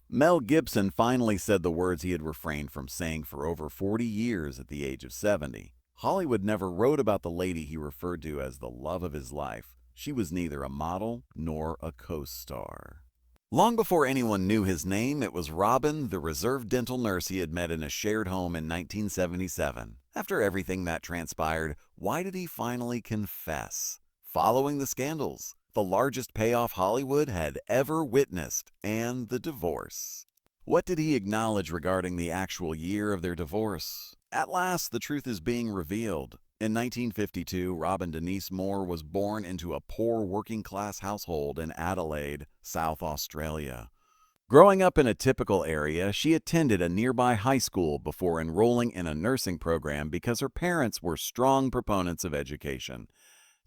Mel Gibson finally said the words he had refrained from saying for over 40 years at the age of 70. Hollywood never wrote about the lady he referred to as the love of his life. She was neither a model nor a co-star. Long before anyone knew his name, it was Robyn, the reserved dental nurse he had met in a shared home in 1977. After everything that transpired, why did he finally confess? Following the scandals, the largest payoff Hollywood had ever witnessed, and the divorce. What did he acknowledge regarding the actual year of their divorce? At last, the truth is being revealed. In 1952, Robyn Denise Moore was born into a poor working-class household in Adelaide, South Australia. Growing up in a typical area, she attended a nearby high school before enrolling in a nursing program because her parents were strong proponents of education.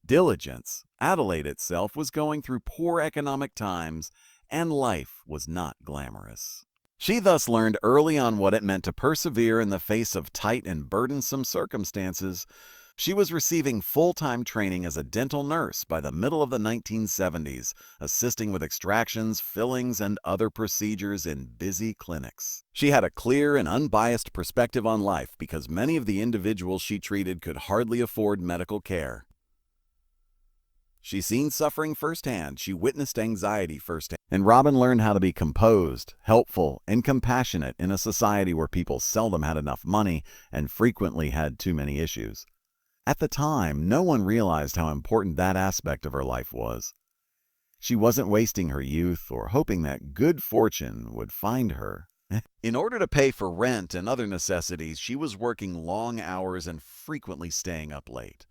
Diligence. Adelaide itself was going through poor economic times, and life was not glamorous. She thus learned early on what it meant to persevere in the face of tight and burdensome circumstances. She was receiving full-time training as a dental nurse by the middle of the 1970s, assisting with extractions, fillings, and other procedures in busy clinics. She had a clear and unbiased perspective on life because many of the individuals she treated could hardly afford medical care. She seen suffering firsthand, she witnessed anxiety firsthand, and Robyn learned how to be composed, helpful, and compassionate in a society where people seldom had enough money and frequently had too many issues. At the time, no one realized how important that aspect of her life was. She wasn't wasting her youth or hoping that good fortune would find her. In order to pay for rent and other necessities, she was working long hours and frequently staying up late.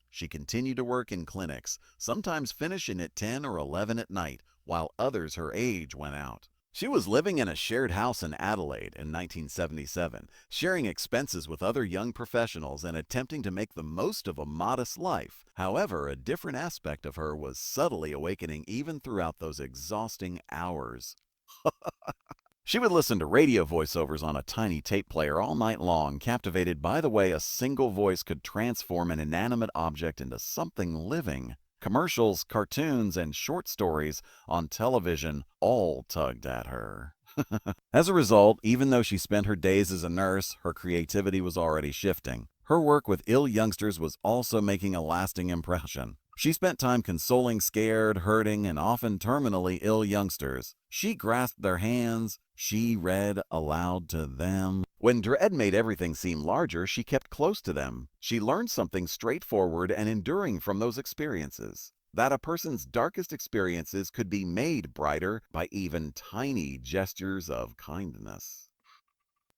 She continued to work in clinics, sometimes finishing at 10 or 11 at night, while others her age went out. She was living in a shared house in Adelaide in 1977, sharing expenses with other young professionals and attempting to make the most of a modest life. However, a different aspect of her was subtly awakening even throughout those exhausting hours. She would listen to radio voiceovers on a tiny tape player all night long, captivated by the way a single voice could transform an inanimate object into something living. Commercials, cartoons, and short stories on television all tugged at her. As a result, even though she spent her days as a nurse, her creativity was already shifting. Her work with ill youngsters was also making a lasting impression. She spent time consoling scared, hurting, and often terminally ill youngsters. She grasped their hands. She read aloud to them. When dread made everything seem larger, she kept close to them. She learned something straightforward and enduring from those experiences. That a person's darkest experiences could be made brighter by even tiny gestures of kindness.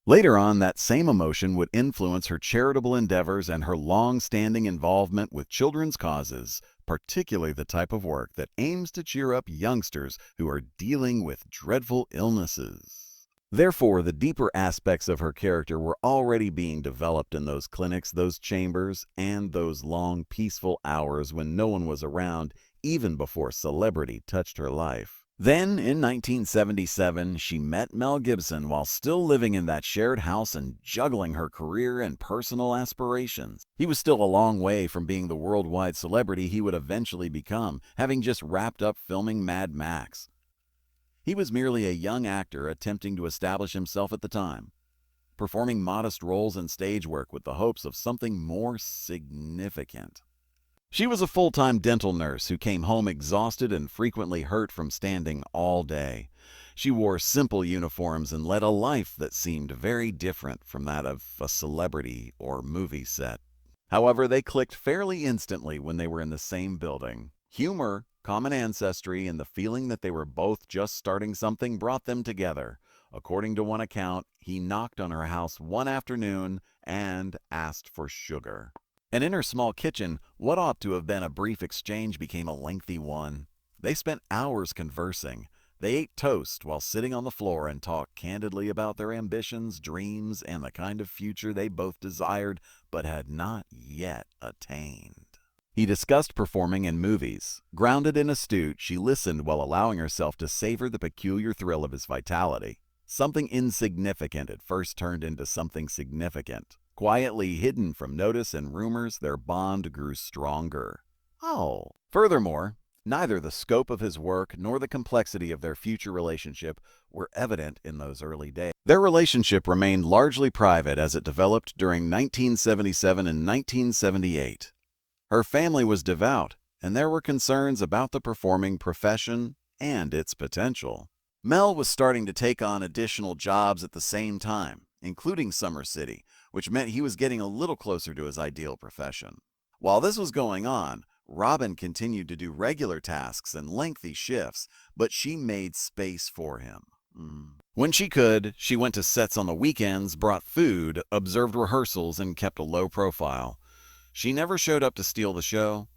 Later on, that same emotion would influence her charitable endeavors and her long-standing involvement with children's causes, particularly the type of work that aims to cheer up youngsters who are dealing with dreadful illnesses. Therefore, the deeper aspects of her character were already being developed in those clinics, those chambers, and those long, peaceful hours when no one was around, even before celebrity touched her life. Then, in 1977, she met Mel Gibson while still living in that shared house and juggling her career and personal aspirations. He was still a long way from being the worldwide celebrity he would eventually become, having just wrapped up filming Mad Max. He was merely a young actor attempting to establish himself at the time, performing modest roles in stage work with the hopes of something more significant. She was a full-time dental nurse who came home exhausted and frequently hurt from standing all day. She wore simple uniforms and led a life that seemed very different from that of a celebrity or movie set. However, they clicked fairly instantly when they were in the same building. Humor, common ancestry, and the feeling that they were both just starting something brought them together. According to one account, he knocked on her house one afternoon and asked for sugar. And in her small kitchen, what ought to have been a brief exchange became a lengthy one. They spent hours conversing. They ate toast while sitting on the floor and talked candidly about their ambitions, dreams, and the kind of future they both desired but had not yet attained. He discussed performing in movies. Grounded and astute, she listened while allowing herself to savor the peculiar thrill of his vitality. Something insignificant at first turned into something significant. Quietly hidden from notice and rumors, their bond grew stronger. Oh. Furthermore, Neither the scope of his work nor the complexity of their future relationship were evident in those early days. Their relationship remained largely private as it developed during 1977 and 1978. Her family was devout, and there were concerns about the performing profession and its potential. Mel was starting to take on additional jobs at the same time, including Summer City, which meant he was getting a little closer to his ideal profession. While this was going on, Robyn continued to do regular tasks and lengthy shifts, but she made space for him. When she could, she went to sets on the weekends, brought food, observed rehearsals, and kept a low profile. She never showed up to steal the show.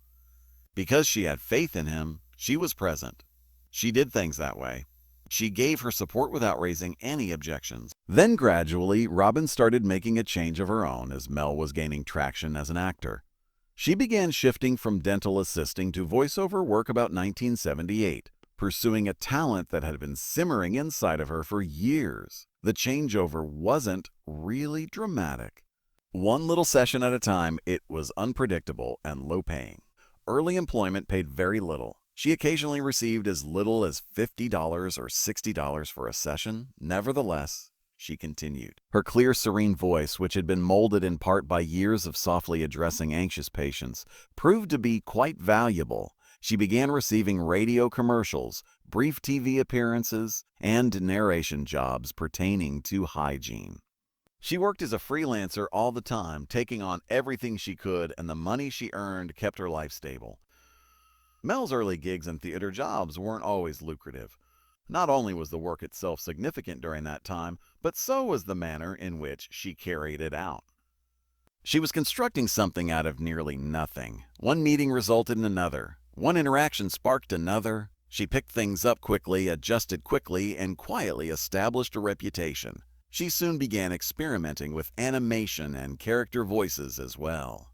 Because she had faith in him, she was present. She did things that way. She gave her support without raising any objections. Then gradually, Robyn started making a change of her own as Mel was gaining traction as an actor. She began shifting from dental assisting to voiceover work about 1978, pursuing a talent that had been simmering inside of her for years. The changeover wasn't really dramatic. One little session at a time, it was unpredictable and low-paying. Early employment paid very little. She occasionally received as little as $50 or $60 for a session. Nevertheless, she continued. Her clear, serene voice, which had been molded in part by years of softly addressing anxious patients, proved to be quite valuable. She began receiving radio commercials, brief TV appearances, and narration jobs pertaining to hygiene. She worked as a freelancer all the time, taking on everything she could, and the money she earned kept her life stable. Mel's early gigs and theater jobs weren't always lucrative. Not only was the work itself significant during that time, but so was the manner in which she carried it out. She was constructing something out of nearly nothing. One meeting resulted in another. One interaction sparked another. She picked things up quickly, adjusted quickly, and quietly established a reputation. She soon began experimenting with animation and character voices as well.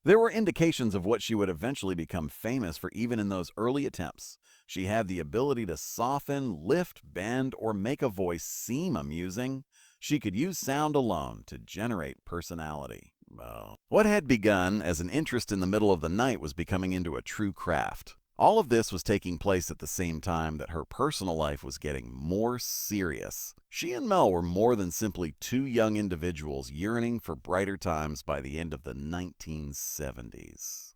There were indications of what she would eventually become famous for even in those early attempts. She had the ability to soften, lift, bend, or make a voice seem amusing. She could use sound alone to generate personality. What had begun as an interest in the middle of the night was becoming into a true craft. All of this was taking place at the same time that her personal life was getting more serious. She and Mel were more than simply two young individuals yearning for brighter times by the end of the 1970s.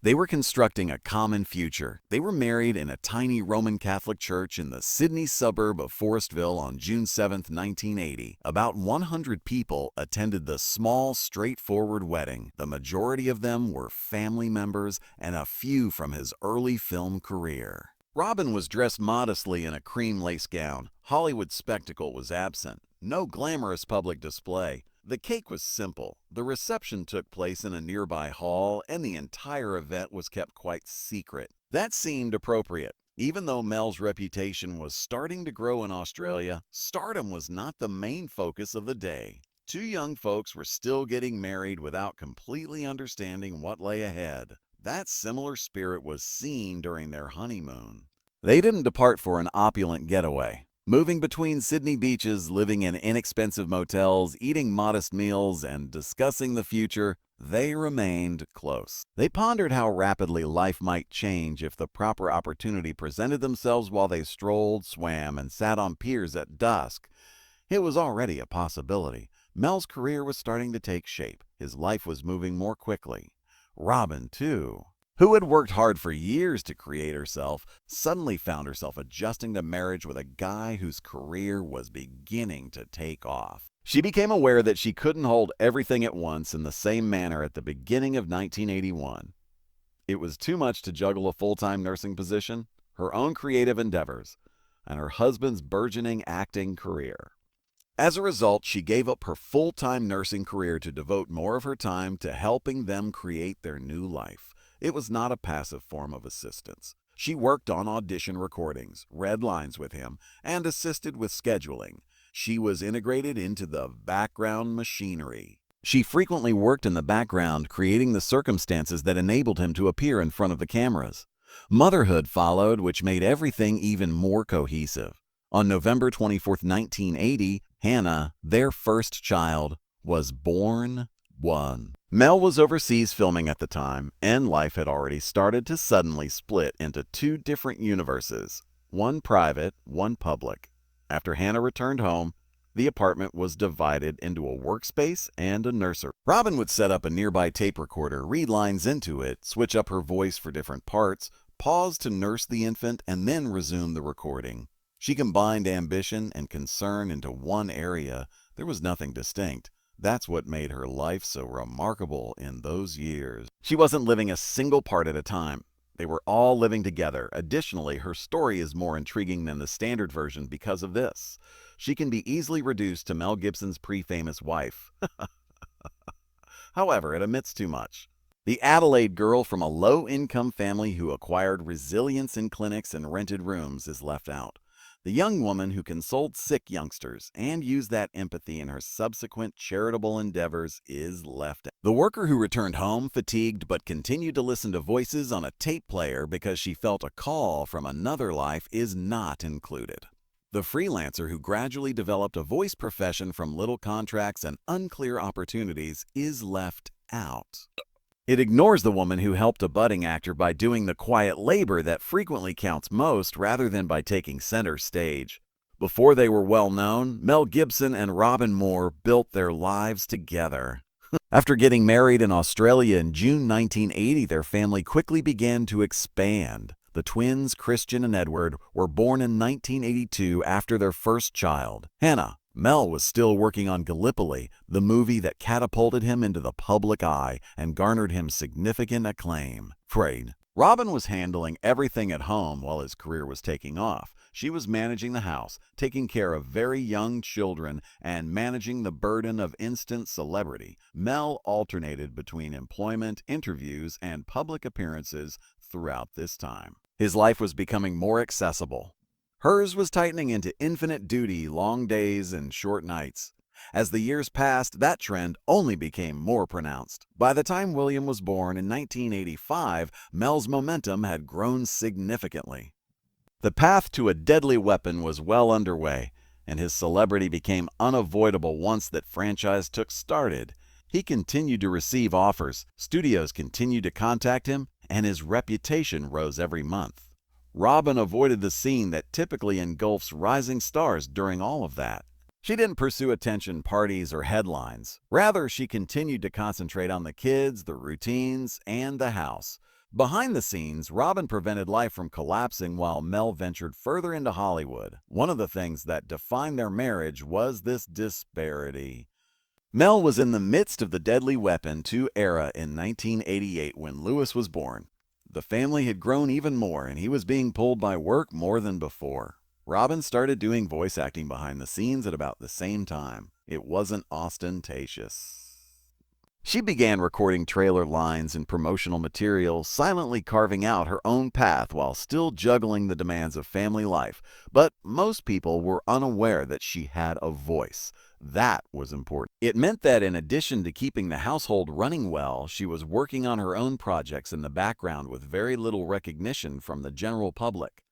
They were constructing a common future. They were married in a tiny Roman Catholic church in the Sydney suburb of Forestville on June 7, 1980. About 100 people attended the small, straightforward wedding. The majority of them were family members and a few from his early film career. Robyn was dressed modestly in a cream lace gown. Hollywood spectacle was absent. No glamorous public display. The cake was simple. The reception took place in a nearby hall, and the entire event was kept quite secret. That seemed appropriate. Even though Mel's reputation was starting to grow in Australia, stardom was not the main focus of the day. Two young folks were still getting married without completely understanding what lay ahead. That similar spirit was seen during their honeymoon. They didn't depart for an opulent getaway. Moving between Sydney beaches, living in inexpensive motels, eating modest meals, and discussing the future, they remained close. They pondered how rapidly life might change if the proper opportunity presented themselves while they strolled, swam, and sat on piers at dusk. It was already a possibility. Mel's career was starting to take shape. His life was moving more quickly. Robyn, too, who had worked hard for years to create herself, suddenly found herself adjusting to marriage with a guy whose career was beginning to take off. She became aware that she couldn't hold everything at once in the same manner at the beginning of 1981. It was too much to juggle a full-time nursing position, her own creative endeavors, and her husband's burgeoning acting career. As a result, she gave up her full-time nursing career to devote more of her time to helping them create their new life. It was not a passive form of assistance. She worked on audition recordings, read lines with him, and assisted with scheduling. She was integrated into the background machinery. She frequently worked in the background, creating the circumstances that enabled him to appear in front of the cameras. Motherhood followed, which made everything even more cohesive. On November 24, 1980, Hannah, their first child, was born. Mel was overseas filming at the time, and life had already started to suddenly split into two different universes, one private, one public. After Hannah returned home, the apartment was divided into a workspace and a nursery. Robyn would set up a nearby tape recorder, read lines into it, switch up her voice for different parts, pause to nurse the infant, and then resume the recording. She combined ambition and concern into one area. There was nothing distinct. That's what made her life so remarkable in those years. She wasn't living a single part at a time. They were all living together. Additionally, her story is more intriguing than the standard version because of this. She can be easily reduced to Mel Gibson's pre-famous wife. However, it omits too much. The Adelaide girl from a low-income family who acquired resilience in clinics and rented rooms is left out. The young woman who consoled sick youngsters and used that empathy in her subsequent charitable endeavors is left out. The worker who returned home fatigued but continued to listen to voices on a tape player because she felt a call from another life is not included. The freelancer who gradually developed a voice profession from little contracts and unclear opportunities is left out. It ignores the woman who helped a budding actor by doing the quiet labor that frequently counts most rather than by taking center stage. Before they were well known, Mel Gibson and Robyn Moore built their lives together. After getting married in Australia in June 1980, their family quickly began to expand. The twins, Christian and Edward, were born in 1982 after their first child, Hannah. Mel was still working on Gallipoli, the movie that catapulted him into the public eye and garnered him significant acclaim. Robyn was handling everything at home while his career was taking off. She was managing the house, taking care of very young children, and managing the burden of instant celebrity. Mel alternated between employment, interviews, and public appearances throughout this time. His life was becoming more accessible. Hers was tightening into infinite duty, long days, and short nights. As the years passed, that trend only became more pronounced. By the time William was born in 1985, Mel's momentum had grown significantly. The path to a deadly weapon was well underway, and his celebrity became unavoidable once that franchise started. He continued to receive offers, studios continued to contact him, and his reputation rose every month. Robyn avoided the scene that typically engulfs rising stars during all of that. She didn't pursue attention, parties, or headlines. Rather, she continued to concentrate on the kids, the routines, and the house. Behind the scenes, Robyn prevented life from collapsing while Mel ventured further into Hollywood. One of the things that defined their marriage was this disparity. Mel was in the midst of the Deadly Weapon 2 era in 1988 when Lewis was born. The family had grown even more, and he was being pulled by work more than before. Robyn started doing voice acting behind the scenes at about the same time. It wasn't ostentatious. She began recording trailer lines and promotional material, silently carving out her own path while still juggling the demands of family life. But most people were unaware that she had a voice. That was important. It meant that in addition to keeping the household running well, she was working on her own projects in the background with very little recognition from the general public.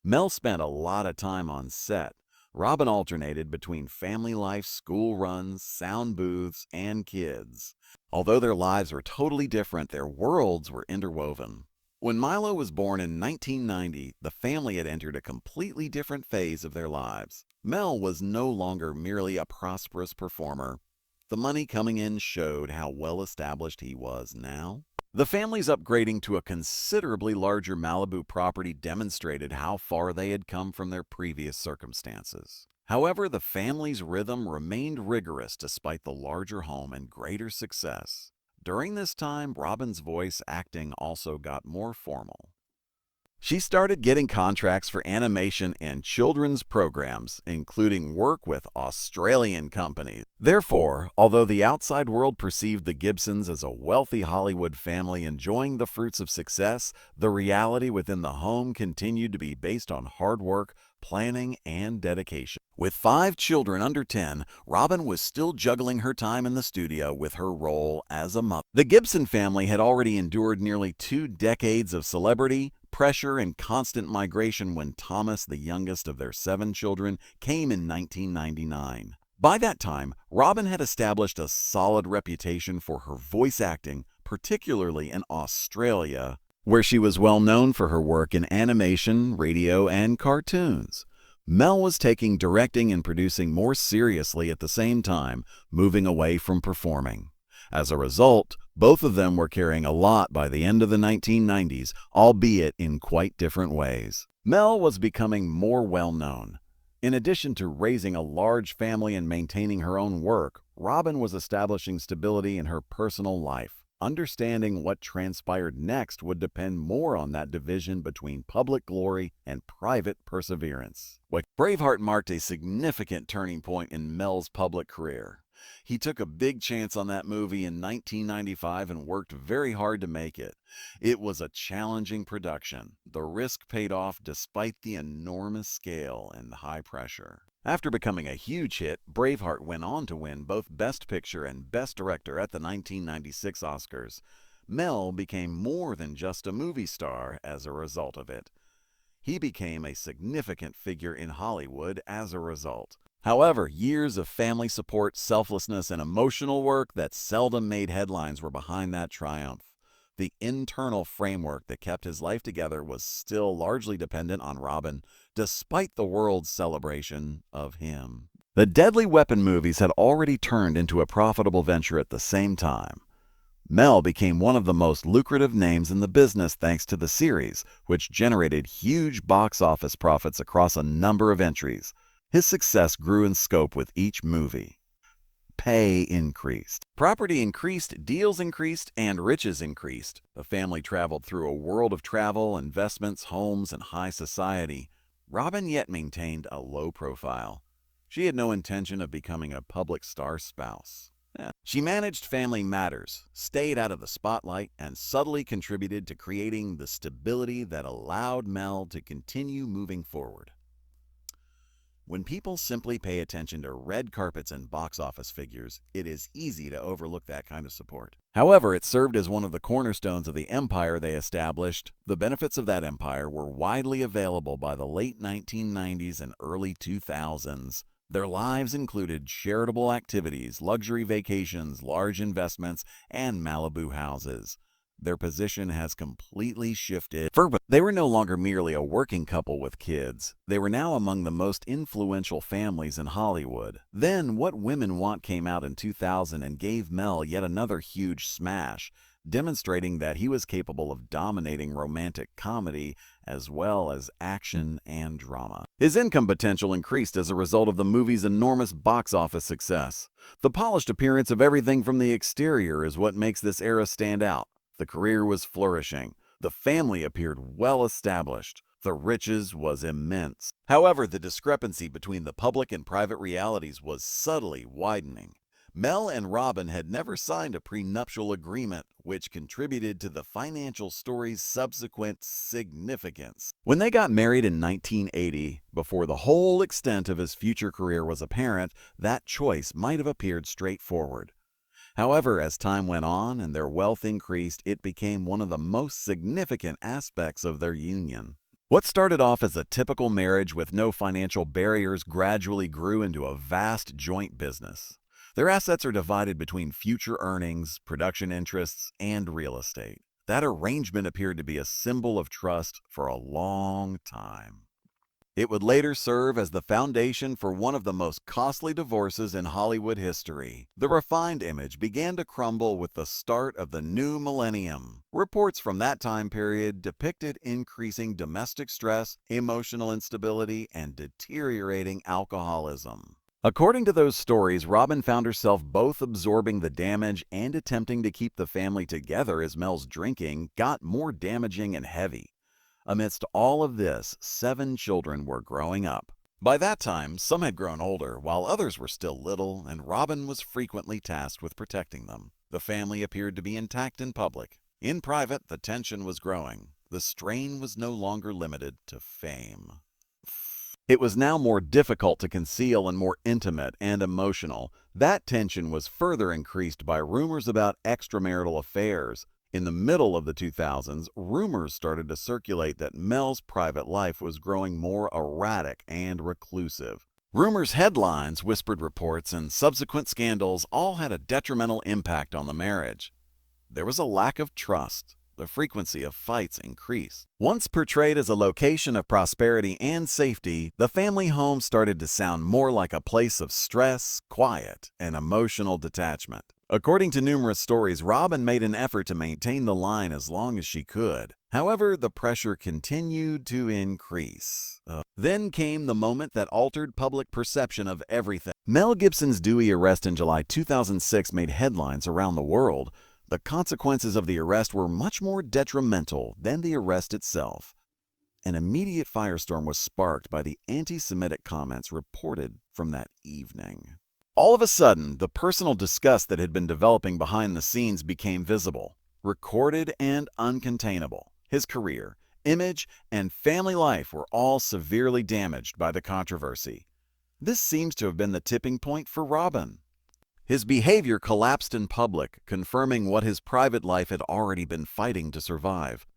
Mel spent a lot of time on set. Robyn alternated between family life, school runs, sound booths, and kids. Although their lives were totally different, their worlds were interwoven. When Milo was born in 1990, the family had entered a completely different phase of their lives. Mel was no longer merely a prosperous performer. The money coming in showed how well established he was now. The family's upgrading to a considerably larger Malibu property demonstrated how far they had come from their previous circumstances. However, the family's rhythm remained rigorous despite the larger home and greater success. During this time, Robyn's voice acting also got more formal. She started getting contracts for animation and children's programs, including work with Australian companies. Therefore, although the outside world perceived the Gibsons as a wealthy Hollywood family enjoying the fruits of success, the reality within the home continued to be based on hard work, planning, and dedication. With 5 children under 10, Robyn was still juggling her time in the studio with her role as a mother. The Gibson family had already endured nearly 2 decades of celebrity, pressure, and constant migration when Thomas, the youngest of their 7 children, came in 1999. By that time, Robyn had established a solid reputation for her voice acting, particularly in Australia, where she was well known for her work in animation, radio, and cartoons. Mel was taking directing and producing more seriously at the same time, moving away from performing. As a result, both of them were carrying a lot by the end of the 1990s, albeit in quite different ways. Mel was becoming more well-known. In addition to raising a large family and maintaining her own work, Robyn was establishing stability in her personal life. Understanding what transpired next would depend more on that division between public glory and private perseverance. Braveheart marked a significant turning point in Mel's public career. He took a big chance on that movie in 1995 and worked very hard to make it. It was a challenging production. The risk paid off despite the enormous scale and high pressure. After becoming a huge hit, Braveheart went on to win both Best Picture and Best Director at the 1996 Oscars. Mel became more than just a movie star as a result of it. He became a significant figure in Hollywood as a result. However, years of family support, selflessness, and emotional work that seldom made headlines were behind that triumph. The internal framework that kept his life together was still largely dependent on Robyn, despite the world's celebration of him. The Deadly Weapon movies had already turned into a profitable venture at the same time. Mel became one of the most lucrative names in the business thanks to the series, which generated huge box office profits across a number of entries. His success grew in scope with each movie. Pay increased. Property increased, deals increased, and riches increased. The family traveled through a world of travel, investments, homes, and high society. Robyn yet maintained a low profile. She had no intention of becoming a public star spouse. She managed family matters, stayed out of the spotlight, and subtly contributed to creating the stability that allowed Mel to continue moving forward. When people simply pay attention to red carpets and box office figures, it is easy to overlook that kind of support. However, it served as one of the cornerstones of the empire they established. The benefits of that empire were widely available by the late 1990s and early 2000s. Their lives included charitable activities, luxury vacations, large investments, and Malibu houses. Their position has completely shifted. They were no longer merely a working couple with kids. They were now among the most influential families in Hollywood. Then What Women Want came out in 2000 and gave Mel yet another huge smash, demonstrating that he was capable of dominating romantic comedy as well as action and drama. His income potential increased as a result of the movie's enormous box office success. The polished appearance of everything from the exterior is what makes this era stand out. The career was flourishing. The family appeared well established. The riches was immense. However, the discrepancy between the public and private realities was subtly widening. Mel and Robyn had never signed a prenuptial agreement, which contributed to the financial story's subsequent significance. When they got married in 1980, before the whole extent of his future career was apparent, that choice might have appeared straightforward. However, as time went on and their wealth increased, it became one of the most significant aspects of their union. What started off as a typical marriage with no financial barriers gradually grew into a vast joint business. Their assets are divided between future earnings, production interests, and real estate. That arrangement appeared to be a symbol of trust for a long time. It would later serve as the foundation for one of the most costly divorces in Hollywood history. The refined image began to crumble with the start of the new millennium. Reports from that time period depicted increasing domestic stress, emotional instability, and deteriorating alcoholism. According to those stories, Robyn found herself both absorbing the damage and attempting to keep the family together as Mel's drinking got more damaging and heavy. Amidst all of this, 7 children were growing up. By that time, some had grown older, while others were still little, and Robyn was frequently tasked with protecting them. The family appeared to be intact in public. In private, the tension was growing. The strain was no longer limited to fame. It was now more difficult to conceal and more intimate and emotional. That tension was further increased by rumors about extramarital affairs. In the middle of the 2000s, rumors started to circulate that Mel's private life was growing more erratic and reclusive. Rumors, headlines, whispered reports, and subsequent scandals all had a detrimental impact on the marriage. There was a lack of trust. The frequency of fights increased. Once portrayed as a location of prosperity and safety, the family home started to sound more like a place of stress, quiet, and emotional detachment. According to numerous stories, Robyn made an effort to maintain the line as long as she could. However, the pressure continued to increase. Then came the moment that altered public perception of everything. Mel Gibson's Dewey arrest in July 2006 made headlines around the world. The consequences of the arrest were much more detrimental than the arrest itself. An immediate firestorm was sparked by the anti-Semitic comments reported from that evening. All of a sudden, the personal disgust that had been developing behind the scenes became visible, recorded and uncontainable. His career, image, and family life were all severely damaged by the controversy. This seems to have been the tipping point for Robyn. His behavior collapsed in public, confirming what his private life had already been fighting to survive.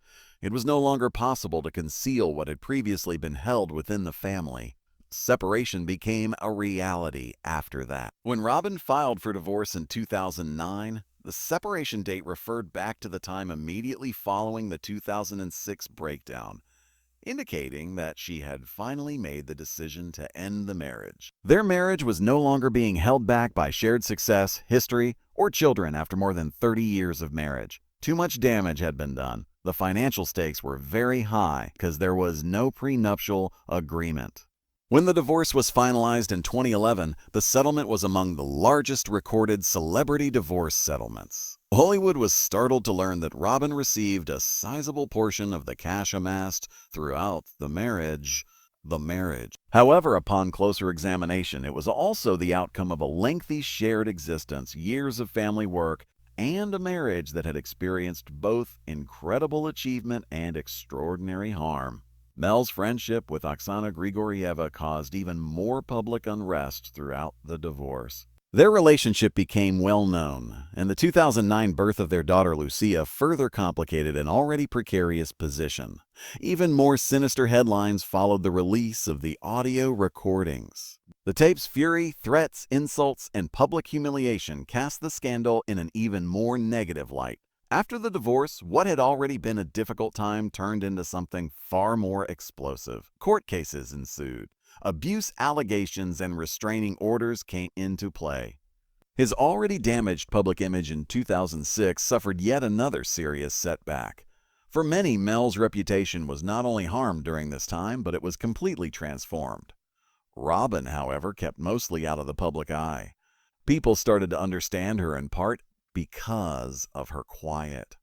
It was no longer possible to conceal what had previously been held within the family. Separation became a reality after that. When Robyn filed for divorce in 2009, the separation date referred back to the time immediately following the 2006 breakdown, indicating that she had finally made the decision to end the marriage. Their marriage was no longer being held back by shared success, history, or children after more than 30 years of marriage. Too much damage had been done. The financial stakes were very high because there was no prenuptial agreement. When the divorce was finalized in 2011, the settlement was among the largest recorded celebrity divorce settlements. Hollywood was startled to learn that Robyn received a sizable portion of the cash amassed throughout the marriage. However, upon closer examination, it was also the outcome of a lengthy shared existence, years of family work, and a marriage that had experienced both incredible achievement and extraordinary harm. Mel's friendship with Oksana Grigorieva caused even more public unrest throughout the divorce. Their relationship became well known, and the 2009 birth of their daughter Lucia further complicated an already precarious position. Even more sinister headlines followed the release of the audio recordings. The tape's fury, threats, insults, and public humiliation cast the scandal in an even more negative light. After the divorce, what had already been a difficult time turned into something far more explosive. Court cases ensued. Abuse allegations and restraining orders came into play. His already damaged public image in 2006 suffered yet another serious setback. For many, Mel's reputation was not only harmed during this time, but it was completely transformed. Robyn, however, kept mostly out of the public eye. People started to understand her in part because of her quiet.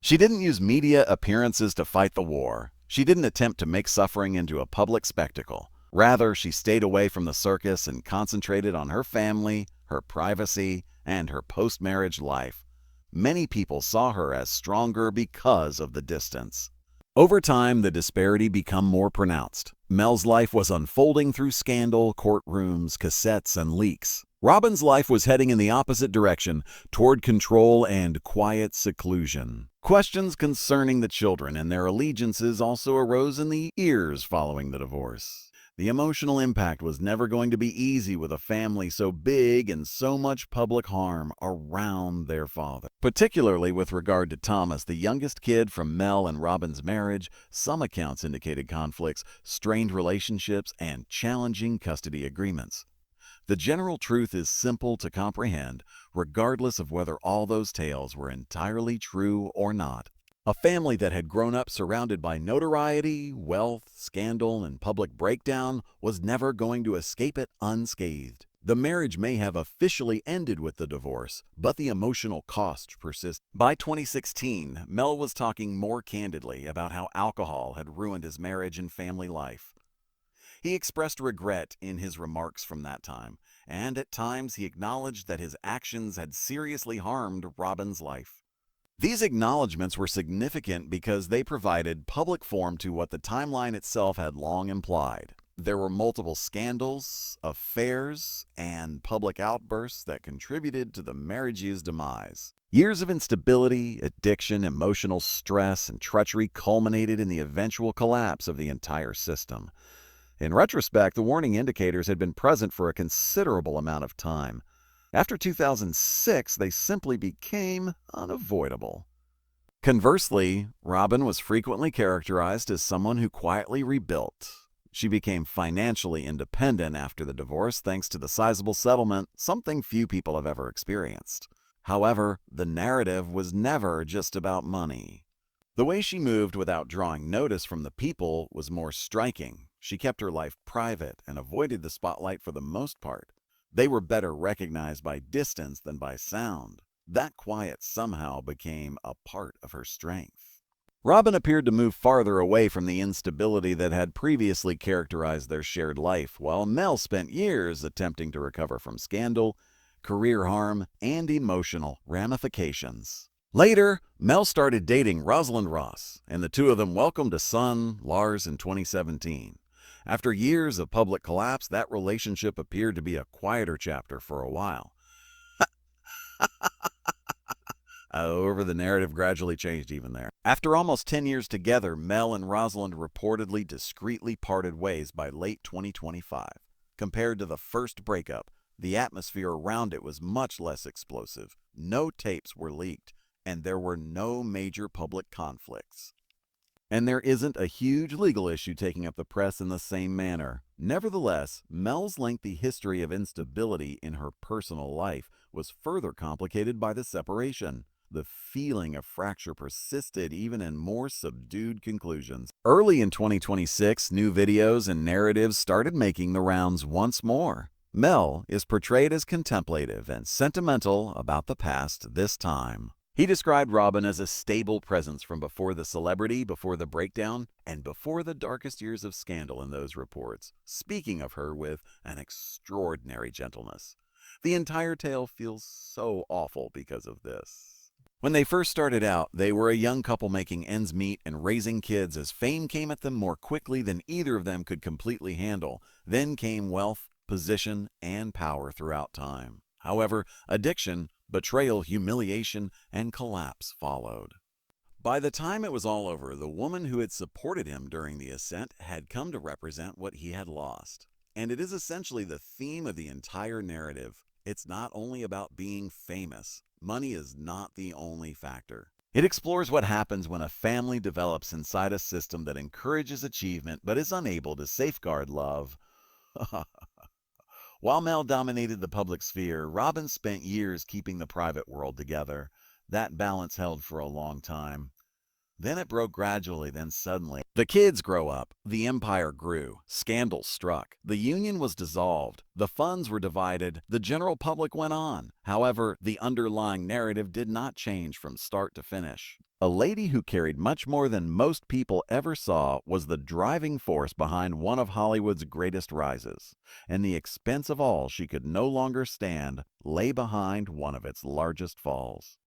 She didn't use media appearances to fight the war. She didn't attempt to make suffering into a public spectacle. Rather, she stayed away from the circus and concentrated on her family, her privacy, and her post-marriage life. Many people saw her as stronger because of the distance. Over time, the disparity became more pronounced. Mel's life was unfolding through scandal, courtrooms, cassettes, and leaks. Robyn's life was heading in the opposite direction, toward control and quiet seclusion. Questions concerning the children and their allegiances also arose in the years following the divorce. The emotional impact was never going to be easy with a family so big and so much public harm around their father. Particularly with regard to Thomas, the youngest kid from Mel and Robyn's marriage, some accounts indicated conflicts, strained relationships, and challenging custody agreements. The general truth is simple to comprehend, regardless of whether all those tales were entirely true or not. A family that had grown up surrounded by notoriety, wealth, scandal, and public breakdown was never going to escape it unscathed. The marriage may have officially ended with the divorce, but the emotional cost persists. By 2016, Mel was talking more candidly about how alcohol had ruined his marriage and family life. He expressed regret in his remarks from that time, and at times he acknowledged that his actions had seriously harmed Robyn's life. These acknowledgments were significant because they provided public form to what the timeline itself had long implied. There were multiple scandals, affairs, and public outbursts that contributed to the marriage's demise. Years of instability, addiction, emotional stress, and treachery culminated in the eventual collapse of the entire system. In retrospect, the warning indicators had been present for a considerable amount of time. After 2006, they simply became unavoidable. Conversely, Robyn was frequently characterized as someone who quietly rebuilt. She became financially independent after the divorce thanks to the sizable settlement, something few people have ever experienced. However, the narrative was never just about money. The way she moved without drawing notice from the people was more striking. She kept her life private and avoided the spotlight for the most part. They were better recognized by distance than by sound. That quiet somehow became a part of her strength. Robyn appeared to move farther away from the instability that had previously characterized their shared life, while Mel spent years attempting to recover from scandal, career harm, and emotional ramifications. Later, Mel started dating Rosalind Ross, and the two of them welcomed a son, Lars, in 2017. After years of public collapse, that relationship appeared to be a quieter chapter for a while. However, the narrative gradually changed even there. After almost 10 years together, Mel and Rosalind reportedly discreetly parted ways by late 2025. Compared to the first breakup, the atmosphere around it was much less explosive. No tapes were leaked, and there were no major public conflicts. And there isn't a huge legal issue taking up the press in the same manner. Nevertheless, Mel's lengthy history of instability in her personal life was further complicated by the separation. The feeling of fracture persisted even in more subdued conclusions. Early in 2026, new videos and narratives started making the rounds once more. Mel is portrayed as contemplative and sentimental about the past this time. He described Robyn as a stable presence from before the celebrity, before the breakdown, and before the darkest years of scandal in those reports, speaking of her with an extraordinary gentleness. The entire tale feels so awful because of this. When they first started out, they were a young couple making ends meet and raising kids as fame came at them more quickly than either of them could completely handle. Then came wealth, position, and power throughout time. However, addiction, betrayal, humiliation, and collapse followed. By the time it was all over, the woman who had supported him during the ascent had come to represent what he had lost. And it is essentially the theme of the entire narrative. It's not only about being famous. Money is not the only factor. It explores what happens when a family develops inside a system that encourages achievement but is unable to safeguard love. While Mel dominated the public sphere, Robyn spent years keeping the private world together. That balance held for a long time. Then it broke gradually, then suddenly. The kids grow up, the empire grew, scandals struck, the union was dissolved, the funds were divided, the general public went on. However, the underlying narrative did not change from start to finish. A lady who carried much more than most people ever saw was the driving force behind one of Hollywood's greatest rises, and the expense of all she could no longer stand lay behind one of its largest falls.